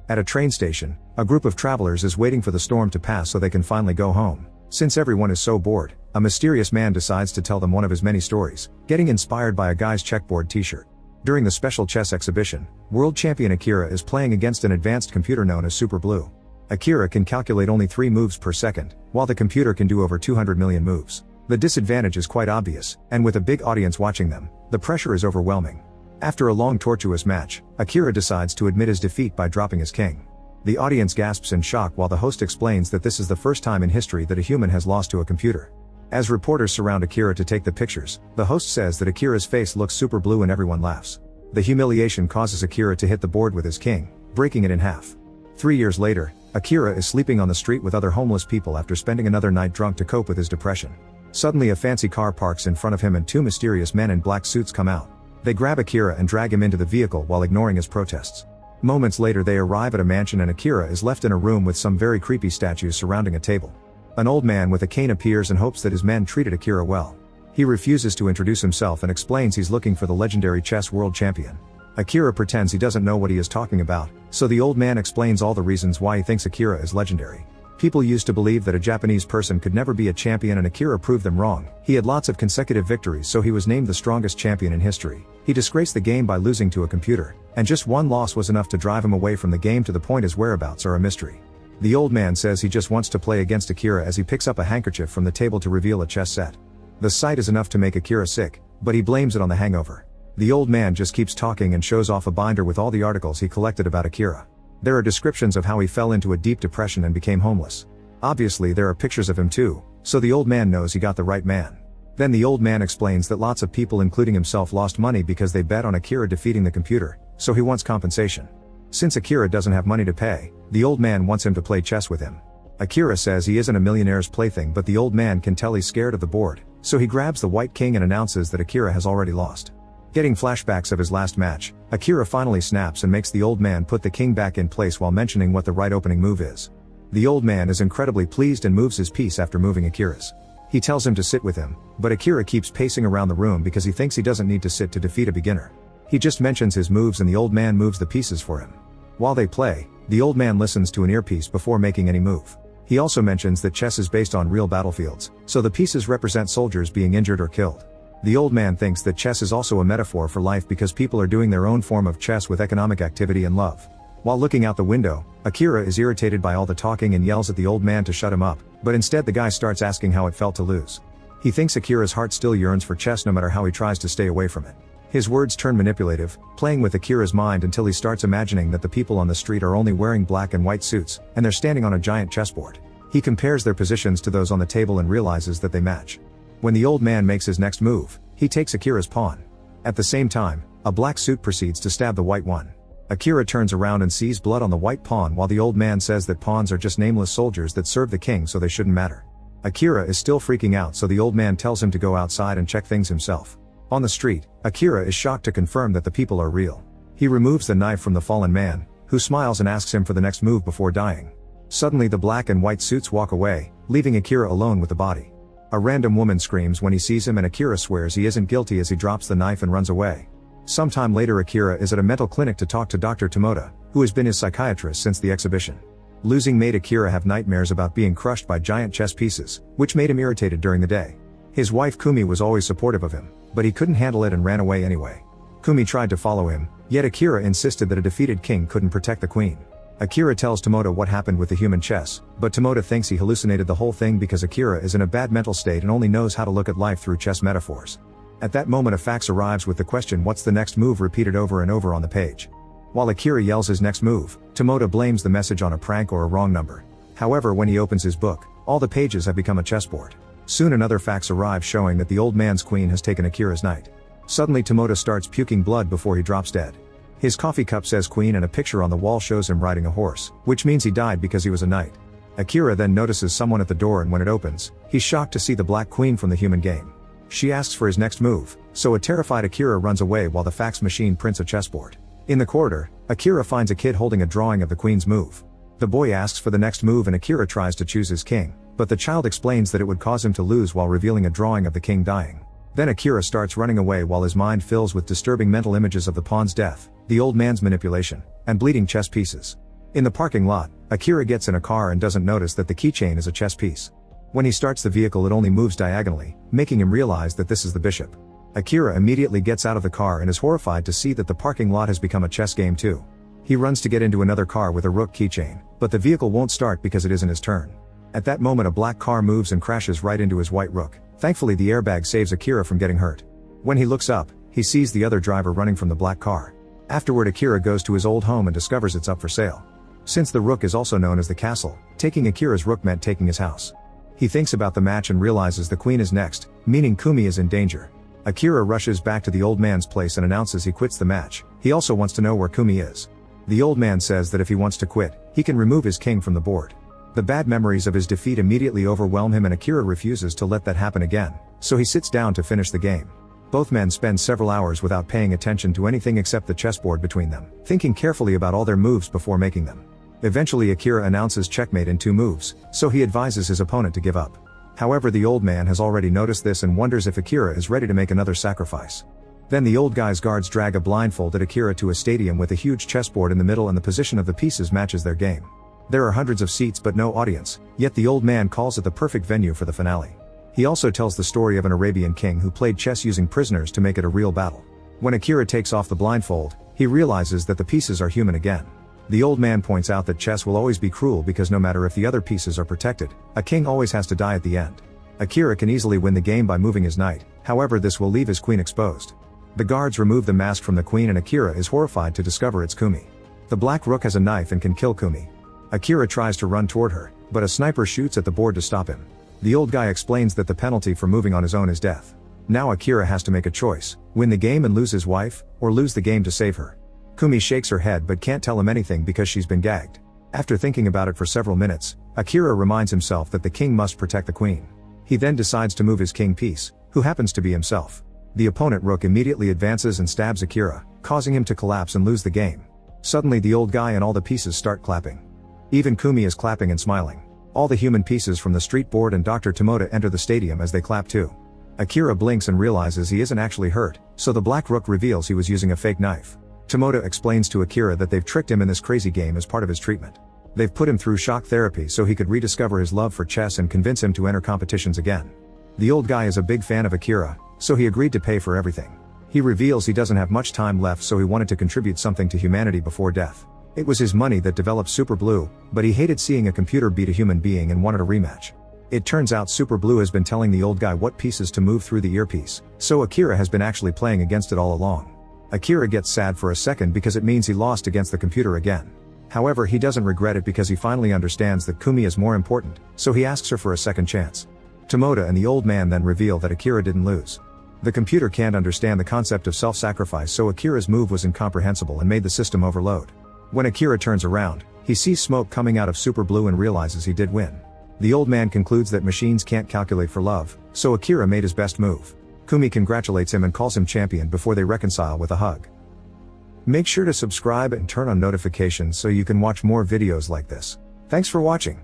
At a train station, a group of travelers is waiting for the storm to pass so they can finally go home. Since everyone is so bored, a mysterious man decides to tell them one of his many stories, getting inspired by a guy's checkboard t-shirt. During the special chess exhibition, world champion Akira is playing against an advanced computer known as Super Blue. Akira can calculate only 3 moves per second, while the computer can do over 200 million moves. The disadvantage is quite obvious, and with a big audience watching them, the pressure is overwhelming. After a long tortuous match, Akira decides to admit his defeat by dropping his king. The audience gasps in shock while the host explains that this is the first time in history that a human has lost to a computer. As reporters surround Akira to take the pictures, the host says that Akira's face looks super blue and everyone laughs. The humiliation causes Akira to hit the board with his king, breaking it in half. 3 years later, Akira is sleeping on the street with other homeless people after spending another night drunk to cope with his depression. Suddenly a fancy car parks in front of him and 2 mysterious men in black suits come out. They grab Akira and drag him into the vehicle while ignoring his protests. Moments later they arrive at a mansion and Akira is left in a room with some very creepy statues surrounding a table. An old man with a cane appears and hopes that his men treated Akira well. He refuses to introduce himself and explains he's looking for the legendary chess world champion. Akira pretends he doesn't know what he is talking about, so the old man explains all the reasons why he thinks Akira is legendary. People used to believe that a Japanese person could never be a champion and Akira proved them wrong. He had lots of consecutive victories so he was named the strongest champion in history. He disgraced the game by losing to a computer, and just one loss was enough to drive him away from the game to the point his whereabouts are a mystery. The old man says he just wants to play against Akira as he picks up a handkerchief from the table to reveal a chess set. The sight is enough to make Akira sick, but he blames it on the hangover. The old man just keeps talking and shows off a binder with all the articles he collected about Akira. There are descriptions of how he fell into a deep depression and became homeless. Obviously there are pictures of him too, so the old man knows he got the right man. Then the old man explains that lots of people including himself lost money because they bet on Akira defeating the computer, so he wants compensation. Since Akira doesn't have money to pay, the old man wants him to play chess with him. Akira says he isn't a millionaire's plaything but the old man can tell he's scared of the board, so he grabs the white king and announces that Akira has already lost. Getting flashbacks of his last match, Akira finally snaps and makes the old man put the king back in place while mentioning what the right opening move is. The old man is incredibly pleased and moves his piece after moving Akira's. He tells him to sit with him, but Akira keeps pacing around the room because he thinks he doesn't need to sit to defeat a beginner. He just mentions his moves and the old man moves the pieces for him. While they play, the old man listens to an earpiece before making any move. He also mentions that chess is based on real battlefields, so the pieces represent soldiers being injured or killed. The old man thinks that chess is also a metaphor for life because people are doing their own form of chess with economic activity and love. While looking out the window, Akira is irritated by all the talking and yells at the old man to shut him up, but instead the guy starts asking how it felt to lose. He thinks Akira's heart still yearns for chess no matter how he tries to stay away from it. His words turn manipulative, playing with Akira's mind until he starts imagining that the people on the street are only wearing black and white suits, and they're standing on a giant chessboard. He compares their positions to those on the table and realizes that they match. When the old man makes his next move, he takes Akira's pawn. At the same time, a black suit proceeds to stab the white one. Akira turns around and sees blood on the white pawn while the old man says that pawns are just nameless soldiers that serve the king so they shouldn't matter. Akira is still freaking out so the old man tells him to go outside and check things himself. On the street, Akira is shocked to confirm that the people are real. He removes the knife from the fallen man, who smiles and asks him for the next move before dying. Suddenly the black and white suits walk away, leaving Akira alone with the body. A random woman screams when he sees him and Akira swears he isn't guilty as he drops the knife and runs away. Sometime later Akira is at a mental clinic to talk to Dr. Tomoda, who has been his psychiatrist since the exhibition. Losing made Akira have nightmares about being crushed by giant chess pieces, which made him irritated during the day. His wife Kumi was always supportive of him, but he couldn't handle it and ran away anyway. Kumi tried to follow him, yet Akira insisted that a defeated king couldn't protect the queen. Akira tells Tomoda what happened with the human chess, but Tomoda thinks he hallucinated the whole thing because Akira is in a bad mental state and only knows how to look at life through chess metaphors. At that moment a fax arrives with the question "what's the next move?" repeated over and over on the page. While Akira yells his next move, Tomoda blames the message on a prank or a wrong number. However, when he opens his book, all the pages have become a chessboard. Soon another fax arrives showing that the old man's queen has taken Akira's knight. Suddenly Tomoda starts puking blood before he drops dead. His coffee cup says queen and a picture on the wall shows him riding a horse, which means he died because he was a knight. Akira then notices someone at the door and when it opens, he's shocked to see the black queen from the human game. She asks for his next move, so a terrified Akira runs away while the fax machine prints a chessboard. In the corridor, Akira finds a kid holding a drawing of the queen's move. The boy asks for the next move and Akira tries to choose his king, but the child explains that it would cause him to lose while revealing a drawing of the king dying. Then Akira starts running away while his mind fills with disturbing mental images of the pawn's death, the old man's manipulation, and bleeding chess pieces. In the parking lot, Akira gets in a car and doesn't notice that the keychain is a chess piece. When he starts the vehicle, it only moves diagonally, making him realize that this is the bishop. Akira immediately gets out of the car and is horrified to see that the parking lot has become a chess game too. He runs to get into another car with a rook keychain, but the vehicle won't start because it isn't his turn. At that moment, a black car moves and crashes right into his white rook. Thankfully, the airbag saves Akira from getting hurt. When he looks up, he sees the other driver running from the black car. Afterward, Akira goes to his old home and discovers it's up for sale. Since the rook is also known as the castle, taking Akira's rook meant taking his house. He thinks about the match and realizes the queen is next, meaning Kumi is in danger. Akira rushes back to the old man's place and announces he quits the match. He also wants to know where Kumi is. The old man says that if he wants to quit, he can remove his king from the board. The bad memories of his defeat immediately overwhelm him and Akira refuses to let that happen again, so he sits down to finish the game. Both men spend several hours without paying attention to anything except the chessboard between them, thinking carefully about all their moves before making them. Eventually, Akira announces checkmate in 2 moves, so he advises his opponent to give up. However, the old man has already noticed this and wonders if Akira is ready to make another sacrifice. Then the old guy's guards drag a blindfolded Akira to a stadium with a huge chessboard in the middle and the position of the pieces matches their game. There are hundreds of seats but no audience, yet the old man calls it the perfect venue for the finale. He also tells the story of an Arabian king who played chess using prisoners to make it a real battle. When Akira takes off the blindfold, he realizes that the pieces are human again. The old man points out that chess will always be cruel because no matter if the other pieces are protected, a king always has to die at the end. Akira can easily win the game by moving his knight, however this will leave his queen exposed. The guards remove the mask from the queen and Akira is horrified to discover it's Kumi. The black rook has a knife and can kill Kumi. Akira tries to run toward her, but a sniper shoots at the board to stop him. The old guy explains that the penalty for moving on his own is death. Now Akira has to make a choice, win the game and lose his wife, or lose the game to save her. Kumi shakes her head but can't tell him anything because she's been gagged. After thinking about it for several minutes, Akira reminds himself that the king must protect the queen. He then decides to move his king piece, who happens to be himself. The opponent rook immediately advances and stabs Akira, causing him to collapse and lose the game. Suddenly the old guy and all the pieces start clapping. Even Kumi is clapping and smiling. All the human pieces from the street board and Dr. Tomoda enter the stadium as they clap too. Akira blinks and realizes he isn't actually hurt, so the black rook reveals he was using a fake knife. Tomoda explains to Akira that they've tricked him in this crazy game as part of his treatment. They've put him through shock therapy so he could rediscover his love for chess and convince him to enter competitions again. The old guy is a big fan of Akira, so he agreed to pay for everything. He reveals he doesn't have much time left, so he wanted to contribute something to humanity before death. It was his money that developed Super Blue, but he hated seeing a computer beat a human being and wanted a rematch. It turns out Super Blue has been telling the old guy what pieces to move through the earpiece, so Akira has been actually playing against it all along. Akira gets sad for a second because it means he lost against the computer again. However, he doesn't regret it because he finally understands that Kumi is more important, so he asks her for a second chance. Tomoda and the old man then reveal that Akira didn't lose. The computer can't understand the concept of self-sacrifice, so Akira's move was incomprehensible and made the system overload. When Akira turns around, he sees smoke coming out of Super Blue and realizes he did win. The old man concludes that machines can't calculate for love, so Akira made his best move. Kumi congratulates him and calls him champion before they reconcile with a hug. Make sure to subscribe and turn on notifications so you can watch more videos like this. Thanks for watching.